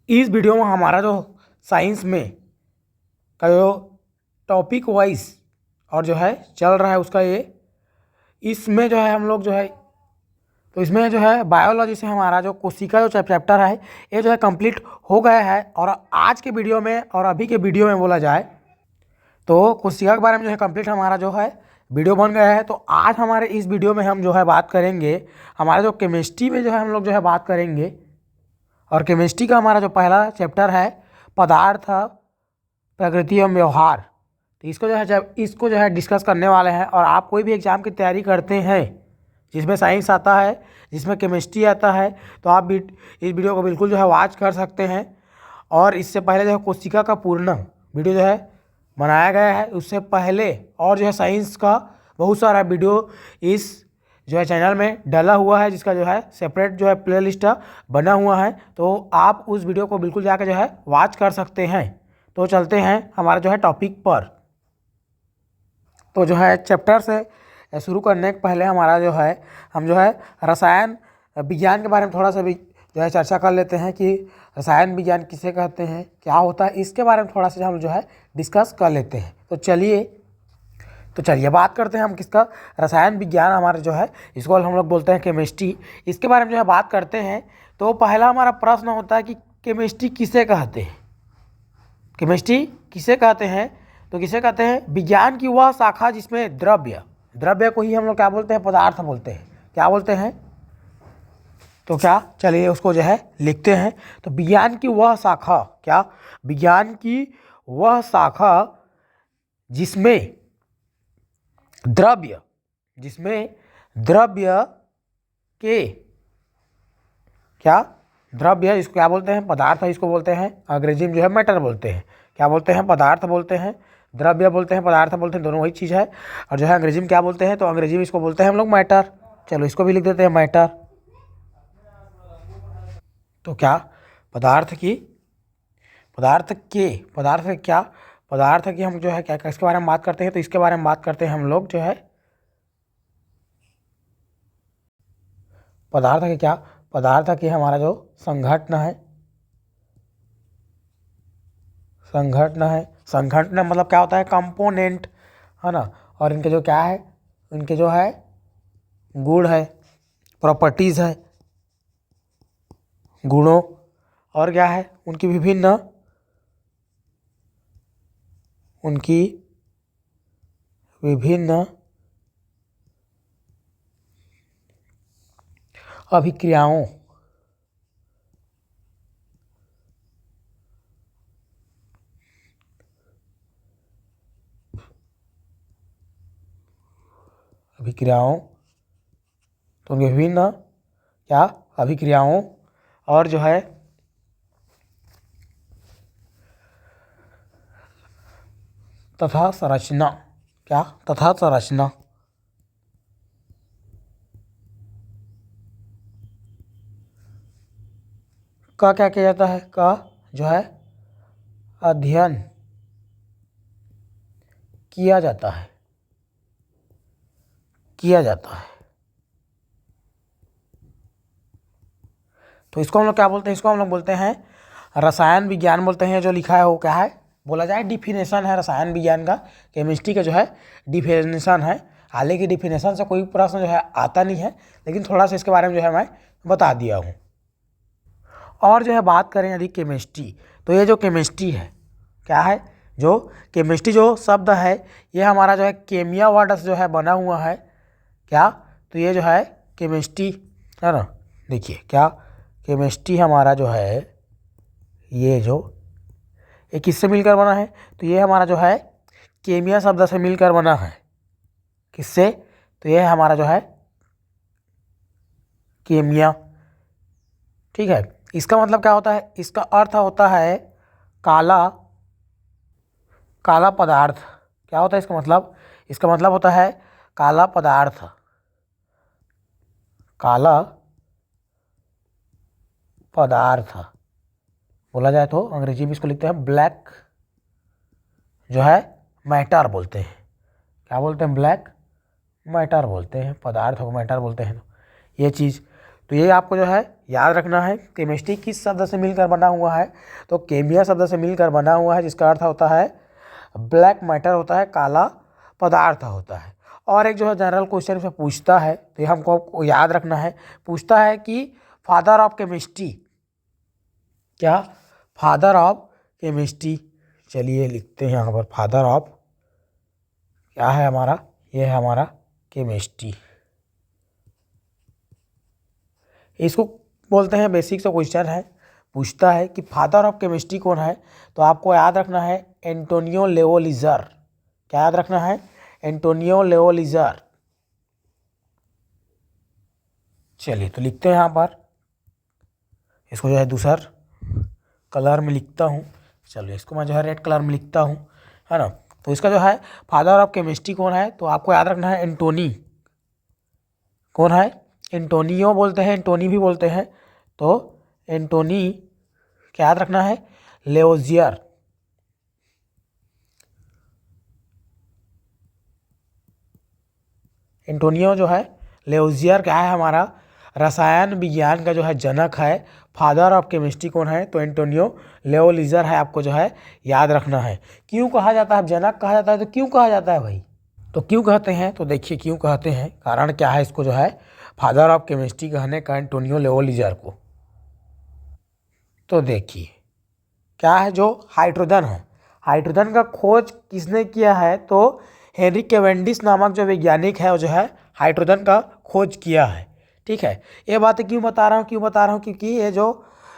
इस वीडियो में हमारा जो साइंस में का जो टॉपिक वाइज और जो है चल रहा है उसका ये इसमें जो है हम लोग जो है तो इसमें जो है बायोलॉजी से हमारा जो कोशिका जो चैप्टर है ये जो है कंप्लीट हो गया है। और आज के वीडियो में और अभी के वीडियो में बोला जाए तो कोशिका के बारे में जो है कंप्लीट हमारा जो है वीडियो बन गया है। तो आज हमारे इस वीडियो में हम जो है बात करेंगे हमारे जो केमिस्ट्री में जो है हम लोग जो है बात करेंगे। और केमिस्ट्री का हमारा जो पहला चैप्टर है पदार्थ प्रकृति एवं व्यवहार, तो इसको जो है डिस्कस करने वाले हैं। और आप कोई भी एग्ज़ाम की तैयारी करते हैं जिसमें साइंस आता है, जिसमें केमिस्ट्री आता है, तो आप भी इस वीडियो को बिल्कुल जो है वॉच कर सकते हैं। और इससे पहले जो है कोशिका का पूर्ण वीडियो जो है बनाया गया है, उससे पहले और जो है साइंस का बहुत सारा वीडियो इस जो है चैनल में डाला हुआ है, जिसका जो है सेपरेट जो है प्लेलिस्ट बना हुआ है। तो आप उस वीडियो को बिल्कुल जाकर जो है वॉच कर सकते हैं। तो चलते हैं हमारे जो है टॉपिक पर। तो जो है चैप्टर से शुरू करने के पहले हमारा जो है हम जो है रसायन विज्ञान के बारे में थोड़ा सा भी जो है चर्चा कर लेते हैं कि रसायन विज्ञान किसे कहते हैं, क्या होता है, इसके बारे में थोड़ा सा हम जो है डिस्कस कर लेते हैं। तो चलिए बात करते हैं हम किसका, रसायन विज्ञान हमारे जो है इसको हम लोग बोलते हैं केमिस्ट्री। इसके बारे में जो है बात करते हैं तो पहला हमारा प्रश्न होता है कि केमिस्ट्री किसे कहते हैं। केमिस्ट्री किसे कहते हैं, तो किसे कहते हैं विज्ञान की वह शाखा जिसमें द्रव्य को ही हम लोग क्या बोलते हैं, पदार्थ बोलते हैं। क्या बोलते हैं, तो क्या चलिए उसको जो है लिखते हैं। तो विज्ञान की वह शाखा, क्या विज्ञान की वह शाखा जिसमें द्रव्य के क्या द्रव्य इसको क्या बोलते हैं, पदार्थ इसको बोलते हैं, अंग्रेजी में जो है मैटर बोलते हैं। क्या बोलते हैं, पदार्थ बोलते हैं, द्रव्य बोलते हैं, पदार्थ बोलते हैं, दोनों वही चीज़ है। और जो है अंग्रेजी में क्या बोलते हैं, तो अंग्रेजी में इसको बोलते हैं हम लोग मैटर। चलो इसको भी लिख देते हैं मैटर। तो क्या पदार्थ की हम जो है क्या इसके बारे में बात करते हैं, तो इसके बारे में बात करते हैं हम लोग जो है पदार्थ की हमारा जो संघटन मतलब क्या होता है, कंपोनेंट है ना। और इनके जो क्या है, इनके जो है गुण है, प्रॉपर्टीज़ है, गुणों, और क्या है उनकी विभिन्न अभिक्रियाओं तो उनके विभिन्न क्या अभिक्रियाओं और जो है तथा संरचना का क्या किया जाता है, का जो है अध्ययन किया जाता है। तो इसको हम लोग क्या बोलते हैं, इसको हम लोग बोलते हैं रसायन विज्ञान बोलते हैं। जो लिखा है वो क्या है, बोला जाए डिफिनेशन है रसायन विज्ञान का, केमिस्ट्री का जो है डिफिनेशन है। हालांकि डिफिनेशन से कोई प्रश्न जो है आता नहीं है, लेकिन थोड़ा सा इसके बारे में जो है मैं बता दिया हूँ। और जो है बात करें यदि केमिस्ट्री, तो ये जो केमिस्ट्री है क्या है, जो केमिस्ट्री जो शब्द है ये हमारा जो है केमिया वर्ड से जो है बना हुआ है। क्या, तो ये जो है केमिस्ट्री है ना, देखिए क्या केमिस्ट्री हमारा जो है ये किससे मिलकर बना है, तो ये हमारा जो है केमिया शब्द से मिलकर बना है। किससे, तो ये हमारा जो है केमिया, ठीक है। इसका मतलब क्या होता है, इसका अर्थ होता है काला पदार्थ। क्या होता है इसका मतलब, इसका मतलब होता है काला पदार्थ, बोला जाए तो अंग्रेजी में इसको लिखते हैं ब्लैक जो है मैटर बोलते हैं। क्या बोलते हैं, ब्लैक मैटर बोलते हैं, पदार्थ को मैटर बोलते हैं। ये चीज़ तो ये आपको जो है याद रखना है। केमिस्ट्री किस शब्द से मिलकर बना हुआ है, तो केमिया शब्द से मिलकर बना हुआ है, जिसका अर्थ होता है ब्लैक मैटर होता है, काला पदार्थ होता है। और एक जो है जनरल क्वेश्चन से पूछता है, तो ये हमको याद रखना है। पूछता है कि फादर ऑफ केमिस्ट्री, क्या फादर ऑफ केमिस्ट्री, चलिए लिखते हैं यहाँ पर फादर ऑफ, क्या है हमारा, ये है हमारा केमिस्ट्री। इसको बोलते हैं बेसिक सा क्वेश्चन है। पूछता है कि फादर ऑफ केमिस्ट्री कौन है, तो आपको याद रखना है एंटोनियो लेओलीज़र। क्या याद रखना है, एंटोनियो लेओलीज़र। चलिए तो लिखते हैं यहाँ पर, इसको जो है दूसर कलर में लिखता हूँ। चलिए इसको मैं जो है रेड कलर में लिखता हूँ, है ना। तो इसका जो है फादर ऑफ केमिस्ट्री कौन है, तो आपको याद रखना है एंटोनी। कौन है, एंटोनियो बोलते हैं, एंटोनी भी बोलते हैं, तो एंटोनी क्या याद रखना है, लेओज़ियर। एंटोनियो जो है लेओज़ियर क्या है, हमारा रसायन विज्ञान का जो है जनक है। फादर ऑफ केमिस्ट्री कौन है, तो एंटोनियो लेओलीज़र है, आपको जो है याद रखना है। क्यों कहा जाता है, जनक कहा जाता है तो क्यों कहा जाता है भाई, तो क्यों कहते हैं, तो देखिए क्यों कहते हैं, कारण क्या है इसको जो है फादर ऑफ केमिस्ट्री कहने का एंटोनियो लेओलीज़र को। तो देखिए क्या है, जो हाइड्रोजन है, हाइड्रोजन का खोज किसने किया है, तो हेनरी कैवेंडिश नामक जो वैज्ञानिक है वो जो है हाइड्रोजन का खोज किया है। ठीक है, ये बातें क्यों बता रहा हूँ, क्योंकि ये जो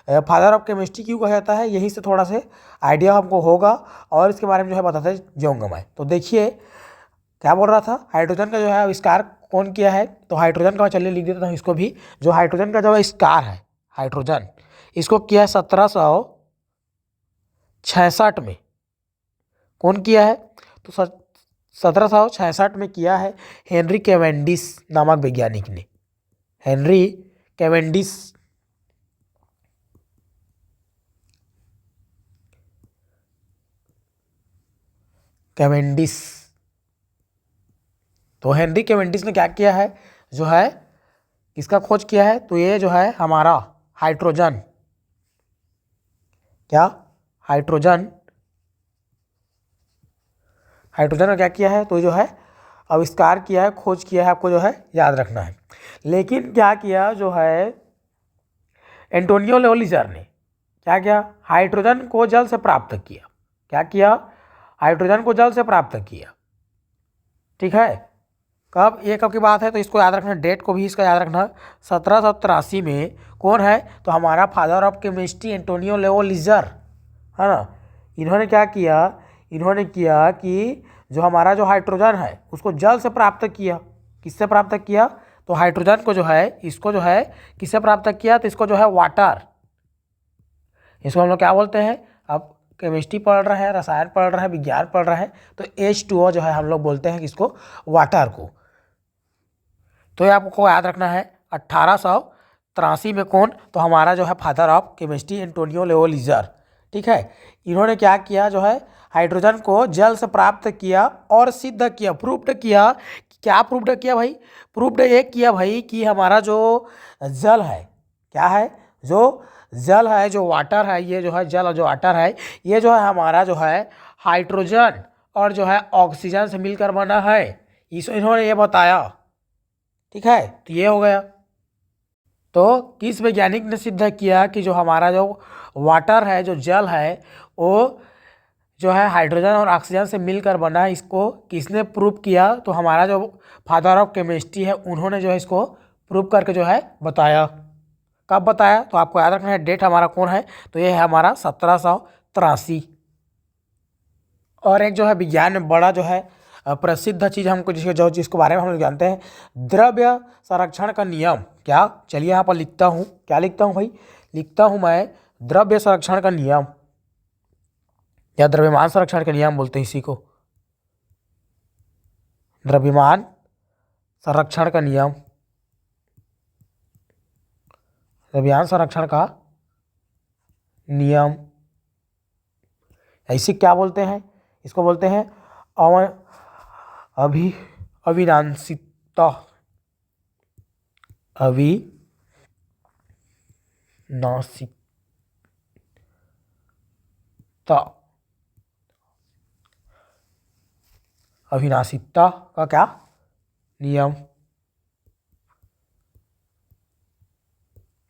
फादर ऑफ केमिस्ट्री क्यों कहा जाता है, यहीं से थोड़ा से आइडिया हमको होगा और इसके बारे में जो है बताते जाऊँगा मैं। तो देखिए क्या बोल रहा था, हाइड्रोजन का जो है आविष्कार कौन किया है, तो हाइड्रोजन का, चलिए लिख देता हूँ इसको भी। जो हाइड्रोजन का जो आविष्कार है, हाइड्रोजन, इसको किया है 1766 में। कौन किया है, तो 1766 में किया है हेनरी कैवेंडिश नामक वैज्ञानिक ने। हेनरी कैवेंडिश, कैवेंडिश, तो हेनरी कैवेंडिश ने क्या किया है, जो है किसका खोज किया है, तो ये जो है हमारा हाइड्रोजन, क्या हाइड्रोजन, हाइड्रोजन का क्या किया है, तो जो है आविष्कार किया है, खोज किया है, आपको जो है याद रखना है। लेकिन क्या किया जो है एंटोनियो लेओलीज़र ने, क्या किया, हाइड्रोजन को जल से प्राप्त किया। क्या किया, हाइड्रोजन को जल से प्राप्त किया। ठीक है, कब, ये कब की बात है, तो इसको याद रखना, डेट को भी इसका याद रखना। 1783 में कौन है, तो हमारा फादर ऑफ केमिस्ट्री एंटोनियो लेओलीज़र, है ना। इन्होंने क्या किया, इन्होंने किया कि जो हमारा जो हाइड्रोजन है उसको जल से प्राप्त किया। किससे प्राप्त किया, तो हाइड्रोजन को जो है, इसको जो है किससे प्राप्त किया, तो इसको जो है वाटर, इसको हम लोग क्या बोलते हैं, अब केमिस्ट्री पढ़ रहे हैं, रसायन पढ़ रहे हैं, विज्ञान पढ़ रहे हैं, तो H2O जो है हम लोग बोलते हैं किसको, वाटर को। तो ये आपको याद रखना है। 1883 में कौन, तो हमारा जो है फादर ऑफ केमिस्ट्री एंटोनियो लेओलीज़र। ठीक है, इन्होंने क्या किया, जो है हाइड्रोजन को जल से प्राप्त किया और सिद्ध किया, प्रूव्ड किया। क्या प्रूव्ड किया भाई, प्रूव्ड ये किया भाई कि हमारा जो जल है, क्या है, जो जल है, जो वाटर है, ये जो है जल और जो वाटर है, ये जो है हमारा जो है हाइड्रोजन और जो है ऑक्सीजन से मिलकर बना है। इन्होंने ये बताया। ठीक है, तो ये हो गया। तो किस वैज्ञानिक ने सिद्ध किया कि जो हमारा जो वाटर है, जो जल है, वो जो है हाइड्रोजन और ऑक्सीजन से मिलकर बना है। इसको किसने प्रूव किया, तो हमारा जो फादर ऑफ केमिस्ट्री है उन्होंने जो है इसको प्रूव करके जो है बताया। कब बताया, तो आपको याद रखना है डेट हमारा कौन है, तो ये है हमारा 1783। और एक जो है विज्ञान में बड़ा जो है प्रसिद्ध चीज़ हमको जिसके बारे में हम लोग जानते हैं, द्रव्य संरक्षण का नियम। क्या, चलिए यहाँ पर लिखता हूँ, क्या लिखता हूँ भाई, लिखता हूँ मैं द्रव्य संरक्षण का नियम, या द्रव्यमान संरक्षण का नियम बोलते हैं इसी को, द्रव्यमान संरक्षण का नियम, द्रव्यमान संरक्षण का नियम। ऐसे क्या बोलते हैं, इसको बोलते हैं अविनाशिता, अविनाशिता अविनाशिकता का क्या नियम।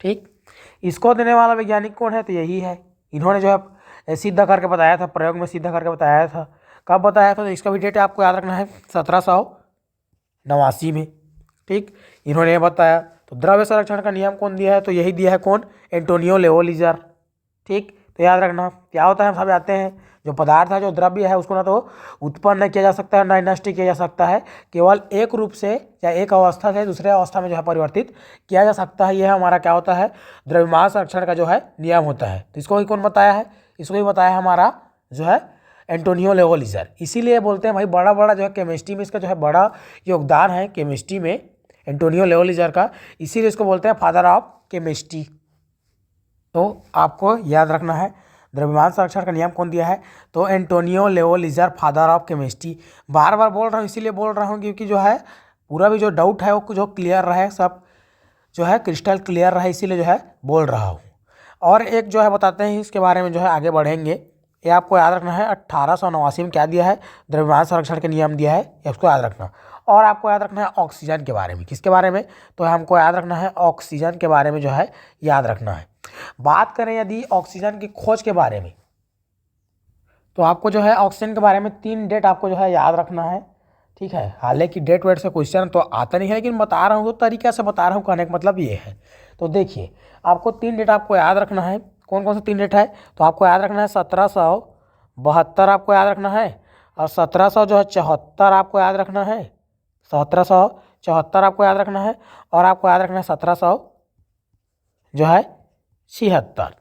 ठीक, इसको देने वाला वैज्ञानिक कौन है, तो यही है। इन्होंने जो है सिद्ध करके बताया था, प्रयोग में सिद्ध करके बताया था। कब बताया था, तो इसका भी डेट आपको याद रखना है 1789 में। ठीक, इन्होंने ये बताया। तो द्रव्य संरक्षण का नियम कौन दिया है, तो यही दिया है कौन, एंटोनियो लेओलीज़र। ठीक, तो याद रखना क्या होता है, हम सब जानते हैं जो पदार्थ है, जो द्रव्य है, उसको ना तो उत्पन्न नहीं किया जा सकता है, ना ही नष्ट किया जा सकता है, केवल एक रूप से या एक अवस्था से दूसरे अवस्था में जो है परिवर्तित किया जा सकता है। यह हमारा क्या होता है, द्रव्यमान संरक्षण का जो है नियम होता है। तो इसको ही कौन बताया है, इसको ही बताया है हमारा जो है एंटोनियो लेओलीज़र। इसीलिए बोलते हैं भाई बड़ा बड़ा जो है केमिस्ट्री में इसका जो है बड़ा योगदान है केमिस्ट्री में एंटोनियो लेओलीज़र का, इसीलिए इसको बोलते हैं फादर ऑफ केमिस्ट्री। तो आपको याद रखना है द्रव्यमान संरक्षण का नियम कौन दिया है, तो एंटोनियो लेओलीज़र फादर ऑफ केमिस्ट्री। बार बार बोल रहा हूँ, इसीलिए बोल रहा हूँ क्योंकि जो है पूरा भी जो डाउट है वो जो क्लियर रहे, सब जो है क्रिस्टल क्लियर रहे, इसीलिए जो है बोल रहा हूँ। और एक जो है बताते हैं इसके बारे में, जो है आगे बढ़ेंगे। ये आपको याद रखना है 1889 में क्या दिया है, द्रव्यमान संरक्षण के नियम दिया है, इसको याद रखना। और आपको याद रखना है ऑक्सीजन के बारे में। किसके बारे में, तो हमको याद रखना है ऑक्सीजन के बारे में जो है याद रखना है। बात करें यदि ऑक्सीजन की खोज के बारे में, तो आपको जो है ऑक्सीजन के बारे में 3 डेट आपको जो है याद रखना है। ठीक है, हालांकि डेट वेट से क्वेश्चन तो आता नहीं है, लेकिन बता रहा हूँ तो तरीके से बता रहा हूँ, कहने का मतलब ये है। तो देखिए आपको 3 डेट आपको याद रखना है। कौन कौन से 3 डेट है, तो आपको याद रखना है 1772 आपको याद रखना है, और 1700 जो है 74 आपको याद रखना है, 1774 आपको याद रखना है, और आपको याद रखना है 1700 जो है 76।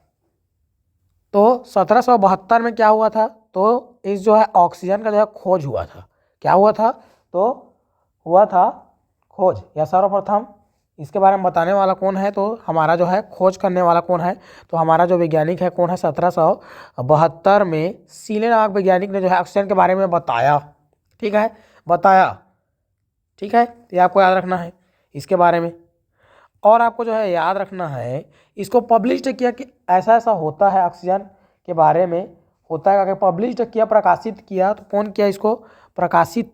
तो 1772 में क्या हुआ था, तो इस जो है ऑक्सीजन का जो है खोज हुआ था। क्या हुआ था, तो हुआ था खोज, या सर्वप्रथम इसके बारे में बताने वाला कौन है, तो हमारा जो है खोज करने वाला कौन है, तो हमारा जो वैज्ञानिक है कौन है, 1772 में सीले नामक वैज्ञानिक ने जो है ऑक्सीजन के बारे में बताया। ठीक है, बताया। ठीक है, ये आपको याद रखना है इसके बारे में। और आपको जो है याद रखना है, इसको पब्लिश किया कि ऐसा ऐसा होता है ऑक्सीजन के बारे में, होता है अगर पब्लिश किया, प्रकाशित किया, तो कौन किया इसको प्रकाशित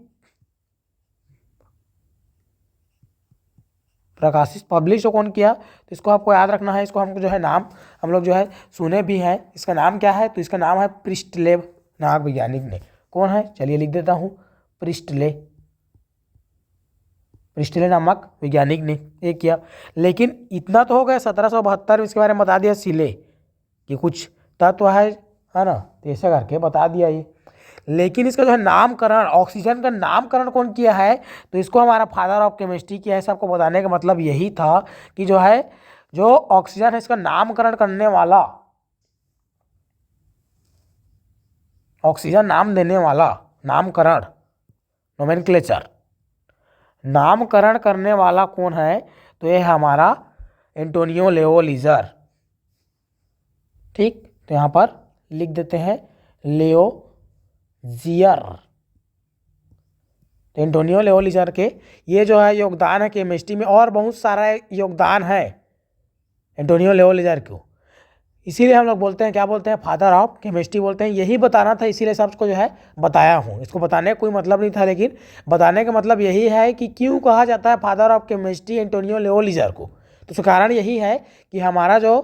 पब्लिश तो कौन किया, तो इसको आपको याद रखना है। इसको हमको जो है नाम हम लोग जो है सुने भी हैं, इसका नाम क्या है, तो इसका नाम है प्रिस्टले नामक वैज्ञानिक ने। कौन है, चलिए लिख देता हूँ, प्रिस्टले नामक वैज्ञानिक ने ये किया। लेकिन इतना तो हो गया, 1772 में इसके बारे में बता दिया सीले कि कुछ तत्व है ना, तो ऐसा करके बता दिया ये। लेकिन इसका जो है नामकरण, ऑक्सीजन का नामकरण कौन किया है, तो इसको हमारा फादर ऑफ केमिस्ट्री किया है। सबको बताने का मतलब यही था कि जो है जो ऑक्सीजन है इसका नामकरण करने वाला, ऑक्सीजन नाम देने वाला, नामकरण नोमेनक्लेचर, नामकरण करने वाला कौन है, तो ये हमारा एंटोनियो लेओलीज़र। ठीक, तो यहाँ पर लिख देते हैं लेओजीयर। तो एंटोनियो लेओलीज़र के ये जो है योगदान है केमिस्ट्री में, और बहुत सारा योगदान है एंटोनियो लेओलीज़र को। इसीलिए हम लोग बोलते हैं, क्या बोलते हैं, फादर ऑफ केमिस्ट्री बोलते हैं। यही बताना था, इसीलिए सबको जो है बताया हूँ। इसको बताने का कोई मतलब नहीं था, लेकिन बताने का मतलब यही है कि क्यों कहा जाता है फादर ऑफ केमिस्ट्री एंटोनियो लेओलीज़र को। तो उसका कारण यही है कि हमारा जो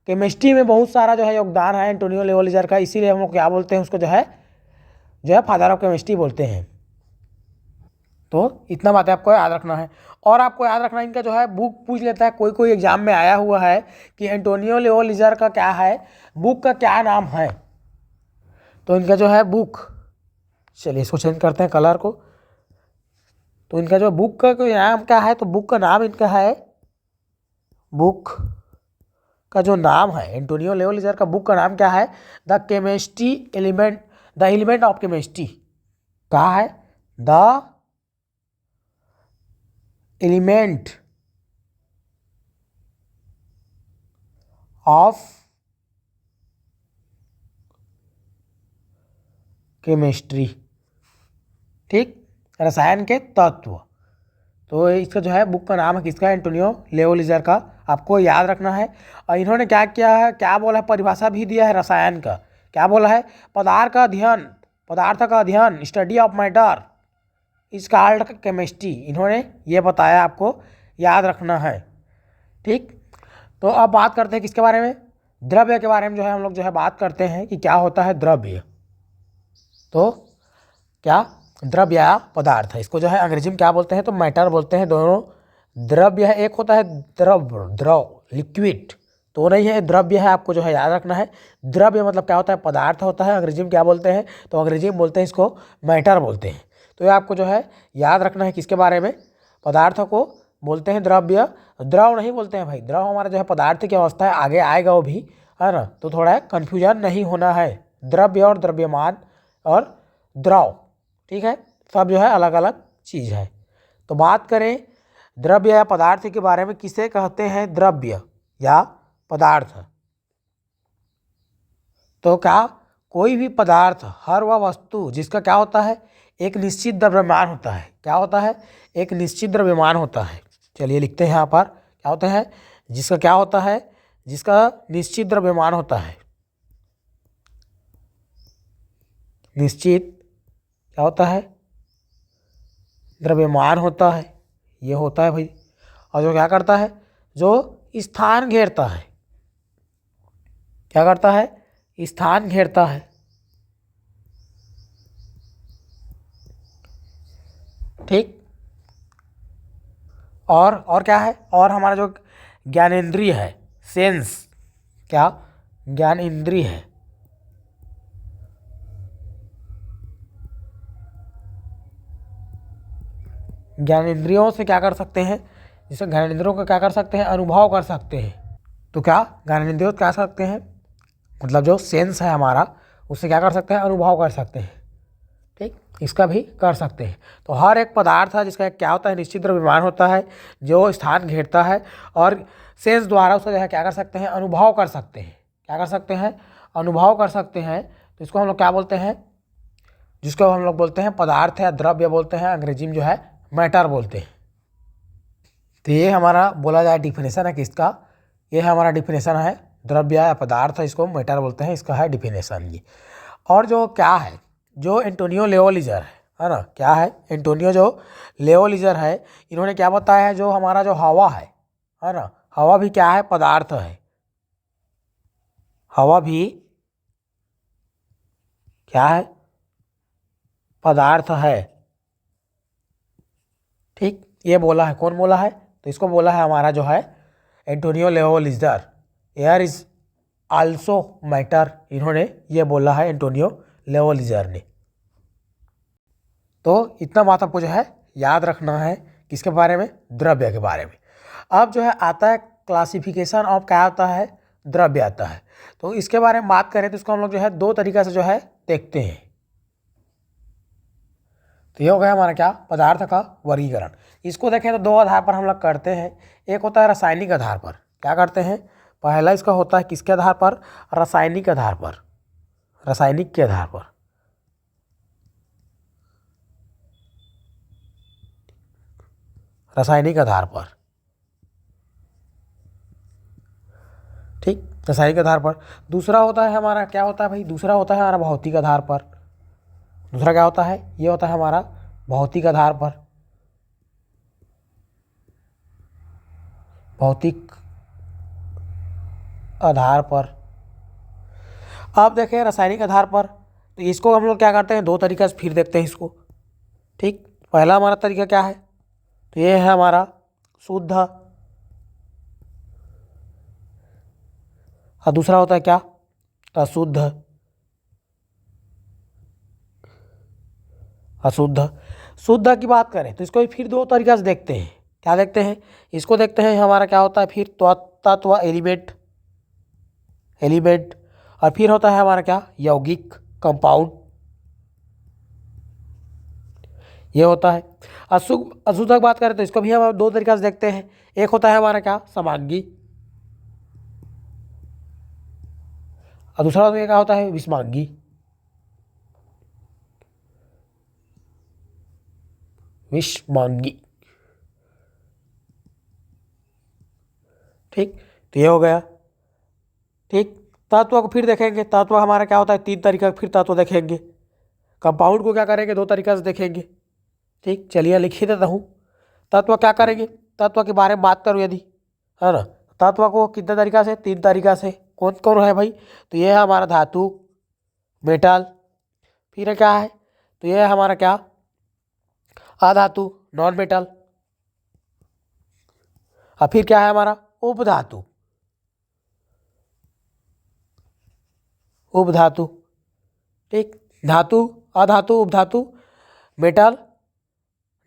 केमिस्ट्री में बहुत सारा जो है योगदान है एंटोनियो लेओलीज़र का, इसीलिए हम लोग क्या बोलते हैं उसको जो है फादर ऑफ केमिस्ट्री बोलते हैं। तो इतना बात आपको याद रखना है। और आपको याद रखना, इनका जो है बुक पूछ लेता है, कोई कोई एग्जाम में आया हुआ है कि एंटोनियो लेओलीज़र का क्या है, बुक का क्या नाम है। तो इनका जो है बुक, चलिए इसको चेंज करते हैं कलर को। तो इनका जो बुक का कोई नाम क्या है, तो बुक का नाम इनका है, बुक का जो नाम है एंटोनियो लेओलीज़र का बुक का नाम क्या है, द एलिमेंट ऑफ केमिस्ट्री। कहा है, द एलिमेंट ऑफ केमिस्ट्री। ठीक, रसायन के तत्व। तो इसका जो है बुक का नाम है किसका, एंटोनियो लेओलीज़र का, आपको याद रखना है। और इन्होंने क्या किया है, क्या बोला है, परिभाषा भी दिया है रसायन का। क्या बोला है, पदार्थ का अध्ययन स्टडी ऑफ मैटर इस कॉल्ड केमिस्ट्री, इन्होंने ये बताया, आपको याद रखना है। ठीक, तो अब बात करते हैं किसके बारे में, द्रव्य के बारे में जो है हम लोग जो है बात करते हैं कि क्या होता है द्रव्य। तो क्या द्रव्य या पदार्थ है, इसको जो है अंग्रेजी में क्या बोलते हैं, तो मैटर बोलते हैं। दोनों द्रव्य है, एक होता है द्रव लिक्विड, तो नहीं है द्रव्य है, आपको जो है याद रखना है। द्रव्य मतलब क्या होता है, पदार्थ होता है। अंग्रेजी में क्या बोलते हैं, तो अंग्रेजी में बोलते हैं इसको मैटर बोलते हैं। तो ये आपको जो है याद रखना है किसके बारे में, पदार्थों को बोलते हैं द्रव्य, द्रव नहीं बोलते हैं भाई। द्रव हमारा जो है पदार्थ की अवस्था है, आगे आएगा वो भी, है ना, तो थोड़ा कन्फ्यूजन नहीं होना है। द्रव्य और द्रव्यमान और द्रव, ठीक है, सब जो है अलग अलग चीज़ है। तो बात करें द्रव्य या पदार्थ के बारे में, किसे कहते हैं द्रव्य या पदार्थ। तो क्या कोई भी पदार्थ, हर वह वस्तु जिसका क्या होता है, एक निश्चित द्रव्यमान होता है। क्या होता है, एक निश्चित द्रव्यमान होता है। चलिए लिखते हैं यहाँ पर, क्या होता है, जिसका क्या होता है, जिसका निश्चित द्रव्यमान होता है। निश्चित क्या होता है, द्रव्यमान होता है, ये होता है भाई। और जो क्या करता है, जो स्थान घेरता है, क्या करता है, स्थान घेरता है। ठीक, और क्या है, और हमारा जो ज्ञानेंद्रिय है, सेंस, क्या ज्ञान इंद्रिय है, ज्ञानेंद्रियों से क्या कर सकते हैं, जिससे ज्ञानेंद्रियों को क्या कर सकते हैं, अनुभव कर सकते हैं। तो क्या ज्ञानेंद्रियों क्या कर सकते हैं, मतलब जो सेंस है हमारा, उससे क्या कर सकते हैं, अनुभव कर सकते हैं। ठीक, इसका भी कर सकते हैं। तो हर एक पदार्थ है जिसका क्या होता है, निश्चित द्रव्यमान होता है, जो स्थान घेरता है, और सेंस द्वारा उसका जो है क्या कर सकते हैं, अनुभव कर सकते हैं। क्या कर सकते हैं, अनुभव कर सकते हैं। तो इसको हम लोग क्या बोलते हैं, जिसको हम लोग बोलते हैं पदार्थ या द्रव्य बोलते हैं, अंग्रेजी में जो है मैटर बोलते हैं। तो ये हमारा बोला जाए डिफिनेशन है किसका, ये हमारा डिफिनेशन है द्रव्य या पदार्थ है, इसको मैटर बोलते हैं, इसका है डिफिनेशन ये। और जो क्या है, जो एंटोनियो लेओलीज़र है ना, क्या है, एंटोनियो जो लेओलीज़र है, इन्होंने क्या बताया है, जो हमारा जो हवा है ना, हवा भी क्या है, पदार्थ है। हवा भी क्या है, पदार्थ है। ठीक, ये बोला है, कौन बोला है, तो इसको बोला है हमारा जो है Antonio Lavoisier. Air is also matter, इन्होंने ये बोला है एंटोनियो लेओलीज़र ने। तो इतना बात आपको जो है याद रखना है किसके बारे में, द्रव्य के बारे में। अब जो है आता है क्लासिफिकेशन ऑफ, क्या आता है, द्रव्य आता है। तो इसके बारे में बात करें तो इसको हम लोग जो है दो तरीक़ा से जो है देखते हैं। तो ये हो गया हमारा क्या, पदार्थ का वर्गीकरण। इसको देखें तो दो आधार पर हम लोग करते हैं। एक होता है रासायनिक आधार पर, क्या करते हैं, पहला इसका होता है किसके आधार पर, रासायनिक आधार पर, रासायनिक के आधार पर। रासायनिक आधार पर, ठीक, रासायनिक आधार पर। दूसरा होता है हमारा, क्या होता है भाई, दूसरा होता है हमारा भौतिक आधार पर। दूसरा क्या होता है, ये होता है हमारा भौतिक आधार पर, भौतिक आधार पर। अब देखें रासायनिक आधार पर, तो इसको हम लोग क्या करते हैं, दो तरीक़े से फिर देखते हैं इसको। ठीक, पहला हमारा तरीका क्या है, तो ये है हमारा शुद्ध, और दूसरा होता है क्या, अशुद्ध। अशुद्ध, शुद्ध की बात करें तो इसको फिर दो तरीक़ा से देखते हैं। क्या देखते हैं, इसको देखते हैं हमारा क्या होता है फिर तत्व, एलिमेंट, एलिमेंट। और फिर होता है हमारा क्या, यौगिक, कंपाउंड, ये होता है। अशुद्ध की बात करें तो इसको भी हम दो तरीक़ा से देखते हैं। एक होता है हमारा क्या, समांगी, और दूसरा क्या होता है, विषमांगी। विषमांगी, ठीक, तो ये हो गया। ठीक, तत्व को फिर देखेंगे। तत्व हमारा क्या होता है, 3 तरीका फिर तत्व देखेंगे। कंपाउंड को क्या करेंगे, 2 तरीका से देखेंगे। ठीक, चलिए लिख ही देता हूँ। तत्व क्या करेंगे, तत्व के बारे में बात करूँ यदि, है ना, तत्व को कितने तरीका से, 3 तरीका से। कौन कौन है भाई, तो ये है हमारा धातु, मेटल, फिर क्या है, तो ये है हमारा क्या, अधातु, नॉन मेटल, और फिर क्या है हमारा उपधातु, उपधातु। ठीक, धातु, अधातु, उपधातु, मेटल,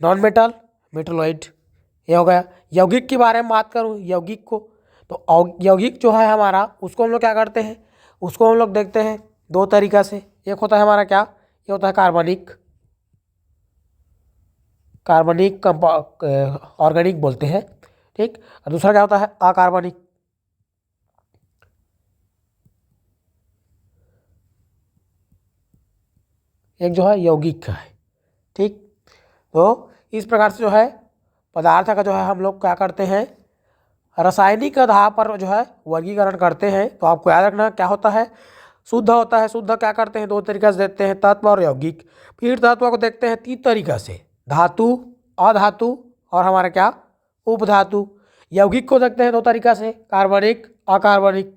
नॉन मेटल, मेटलॉइड, ये हो गया। यौगिक के बारे में बात करूँ, यौगिक को, तो यौगिक जो है हमारा, उसको हम लोग क्या करते हैं, उसको हम लोग देखते हैं 2 तरीका से। एक होता है हमारा क्या, ये होता है कार्बनिक, कार्बनिक ऑर्गेनिक बोलते हैं। ठीक, और दूसरा क्या होता है अकार्बनिक। एक जो है यौगिक का है। ठीक, तो इस प्रकार से जो है पदार्थ का जो है हम लोग क्या करते हैं, रासायनिक आधार पर जो है वर्गीकरण करते हैं। तो आपको याद रखना क्या होता है, शुद्ध होता है। शुद्ध क्या करते हैं, 2 तरीका से देखते हैं, तत्व और यौगिक। फिर तत्व को देखते हैं 3 तरीका से, धातु, अधातु और हमारा क्या, उपधातु। यौगिक को देखते हैं 2 तरीका से, कार्बनिक, अकार्बनिक।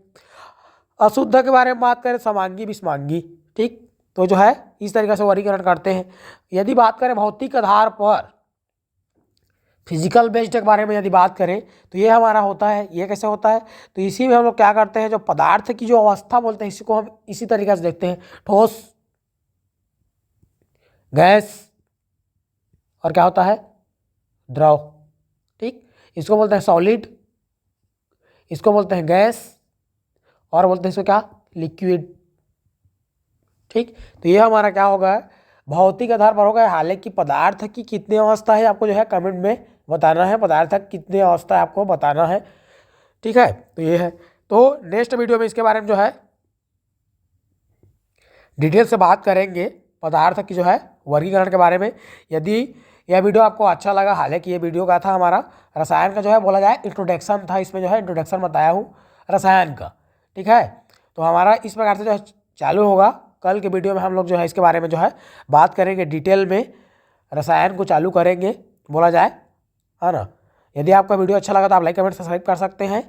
अशुद्ध के बारे में बात करें, समांगी, विषमांगी। ठीक, तो जो है इस तरीके से वर्गीकरण करते हैं। यदि बात करें भौतिक आधार पर, फिजिकल बेस्ड के बारे में यदि बात करें, तो ये हमारा होता है, ये कैसे होता है, तो इसी में हम लोग क्या करते हैं, जो पदार्थ की जो अवस्था बोलते हैं, इसको हम इसी तरीके से देखते हैं, ठोस, गैस और क्या होता है, द्रव। ठीक, इसको बोलते हैं सॉलिड, इसको बोलते हैं गैस, और बोलते हैं इसको क्या, लिक्विड। ठीक, तो ये हमारा क्या होगा, भौतिक आधार पर होगा। हालांकि पदार्थ की कितनी अवस्था है आपको जो है कमेंट में बताना है, पदार्थ की कितनी अवस्था है आपको बताना है। ठीक है, तो ये है। तो नेक्स्ट वीडियो में इसके बारे में जो है डिटेल से बात करेंगे, पदार्थ की जो है वर्गीकरण के बारे में। यदि यह वीडियो आपको अच्छा लगा, हालांकि ये वीडियो का था हमारा रसायन का जो है बोला जाए इंट्रोडक्शन था, इसमें जो है इंट्रोडक्शन बताया हूँ रसायन का। ठीक है, तो हमारा इस प्रकार से जो है चालू होगा। कल के वीडियो में हम लोग जो है इसके बारे में जो है बात करेंगे, डिटेल में रसायन को चालू करेंगे बोला जाए, है ना। यदि आपका वीडियो अच्छा लगा तो आप लाइक कमेंट सब्सक्राइब कर सकते हैं।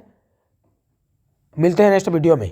मिलते हैं नेक्स्ट वीडियो में।